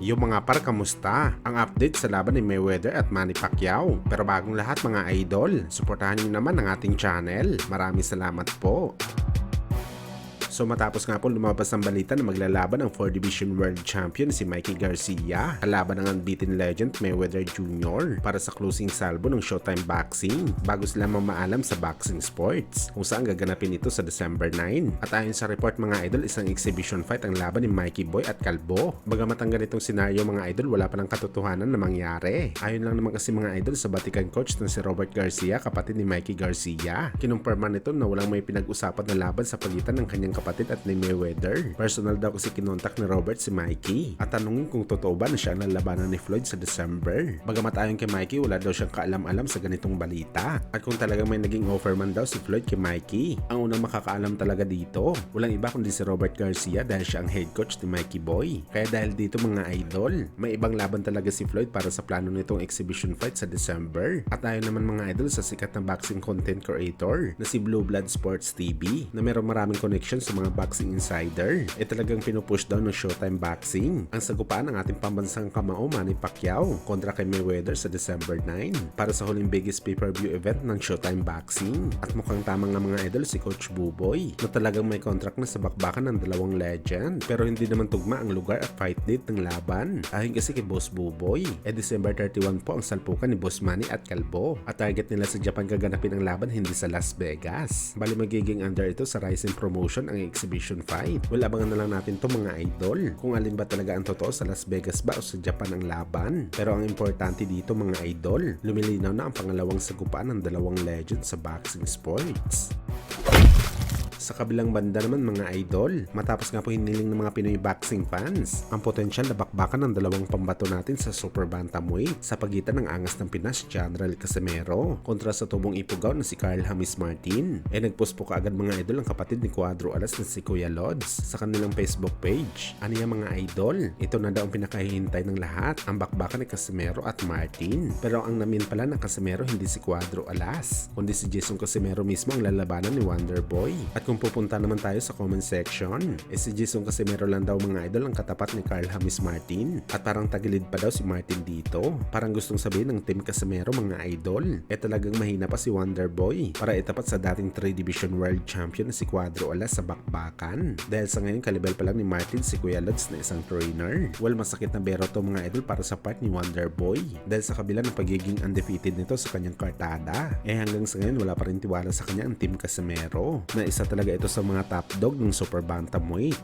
Yung mga par, kamusta? Ang update sa laban ni Mayweather at Manny Pacquiao. Pero bagong lahat mga idol, suportahan niyo naman ang ating channel. Maraming salamat po. So matapos nga po lumabas ang balita na maglalaban ang 4 Division World Champion si Mikey Garcia kalaban ng unbeaten legend Mayweather Jr. para sa closing salvo ng Showtime Boxing bago sila mamaalam sa boxing sports kung saan gaganapin ito sa December 9. At ayon sa report mga idol, isang exhibition fight ang laban ni Mikey Boy at Kalbo. Bagamat ang ganitong senaryo mga idol, wala pa ng katotohanan na mangyari. Ayon lang naman kasi mga idol sa Vatican coach na si Robert Garcia, kapatid ni Mikey Garcia. Kinumpirma nito na walang may pinag-usapan na laban sa pagitan ng kanyang kapatid at ni Mayweather. Personal daw kasi kinontak ni Robert si Mikey at tanungin kung totoo ba na siya ang lalabanan ni Floyd sa December. Bagamat ayon kay Mikey, wala daw siyang kaalam-alam sa ganitong balita. At kung talagang may naging offer man daw si Floyd kay Mikey, ang unang makakaalam talaga dito, walang iba kundi si Robert Garcia dahil siya ang head coach ni Mikey Boy. Kaya dahil dito mga idol, may ibang laban talaga si Floyd para sa plano nitong exhibition fight sa December. At ayon naman mga idol sa sikat na boxing content creator na si Blue Blood Sports TV na mayroong maraming connection sa mga boxing insider, talagang pinupush daw ng Showtime Boxing ang sagupaan ng ating pambansang kamao Manny Pacquiao kontra kay Mayweather sa December 9 para sa huling biggest pay-per-view event ng Showtime Boxing. At mukhang tama nga mga idol si Coach Buboy na talagang may contract na sa bakbakan ng dalawang legend, pero hindi naman tugma ang lugar at fight date ng laban. Ayon kasi kay Boss Buboy, December 31 po ang salpukan ni Boss Manny at Kalbo at target nila sa Japan gaganapin ang laban, hindi sa Las Vegas. Bali magiging under ito sa Rising Promotion ang exhibition fight. Well, abangan na lang natin to mga idol kung alin ba talaga ang totoo, sa Las Vegas ba o sa Japan ang laban. Pero ang importante dito mga idol, lumilinaw na ang pangalawang sagupaan ng dalawang legend sa boxing sports. Sa kabilang banda naman mga idol, matapos nga po hiniling ng mga Pinoy boxing fans ang potensyal na bakbakan ng dalawang pambato natin sa super bantamweight sa pagitan ng angas ng Pinas General Casimero kontra sa tubong ipugaw na si Carl Hamis Martin, nagpost po kaagad mga idol ang kapatid ni Cuadro Alas na si Kuya Lods sa kanilang Facebook page. Ano yan mga idol? Ito na daw ang pinakahihintay ng lahat, ang bakbakan ni Casimero at Martin. Pero ang namin pala ng Casimero hindi si Cuadro Alas, kundi si Jason Casimero mismo ang lalabanan ni Wonderboy. At kung pupunta naman tayo sa comment section, si Jason Casimero lang daw mga idol ang katapat ni Carl Hamis Martin at parang tagilid pa daw si Martin dito. Parang gustong sabihin ng Team Casimero mga idol, talagang mahina pa si Wonderboy para itapat sa dating 3 Division World Champion na si Cuadro Alas sa bakbakan. Dahil sa ngayon kalibel pa lang ni Martin si Kuya Lods na isang trainer. Well, masakit na bero to mga idol para sa part ni Wonderboy dahil sa kabila ng pagiging undefeated nito sa kanyang kartada, hanggang sa ngayon wala pa rin tiwala sa kanya ang Team Casimero na isa talaga ito sa mga top dog ng super bantamweight.